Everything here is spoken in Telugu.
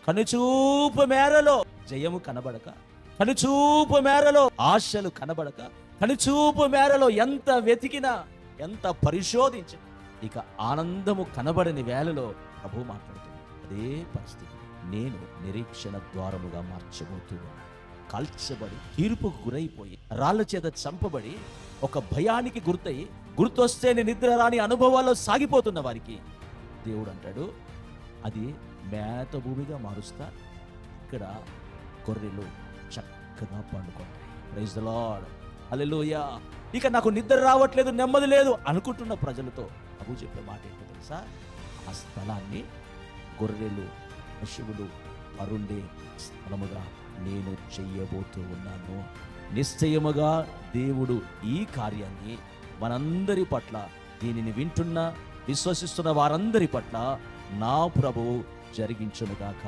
కనుచూపు మేరలో జయము కనబడక, కనుచూపు మేరలో ఆశలు కనబడక, కనుచూపు మేరలో ఎంత వెతికినా, ఎంత పరిశోధించిన ఇక ఆనందము కనబడని వేళలో ప్రభు మాట్లాడుతుంది. అదే పరిస్థితి నేను నిరీక్షణ ద్వారముగా మార్చబోతున్నాను. కాల్చబడి తీర్పుకు గురైపోయి రాళ్ల చేత చంపబడి ఒక భయానికి గుర్తొస్తే నిద్ర రాని అనుభవాల్లో సాగిపోతున్న వారికి దేవుడు అంటాడు, అది మేత భూమిగా మారుస్తా, ఇక్కడ గొర్రెలు చక్కగా పండుకుంటాయి. ప్రైజ్ ది లార్డ్, హల్లెలూయా. ఇక నాకు నిద్ర రావట్లేదు, నెమ్మది లేదు అనుకుంటున్న ప్రజలతో ప్రభు చెప్పే మాట ఏంటో తెలుసా? ఆ స్థలాన్ని గొర్రెలు పశువులు అరుండే స్థలముగా నేను చెయ్యబోతూ ఉన్నాను. నిశ్చయముగా దేవుడు ఈ కార్యాన్ని మనందరి పట్ల, దీనిని వింటున్న విశ్వసిస్తున్న వారందరి పట్ల నా ప్రభువు జరిగించునుగాక.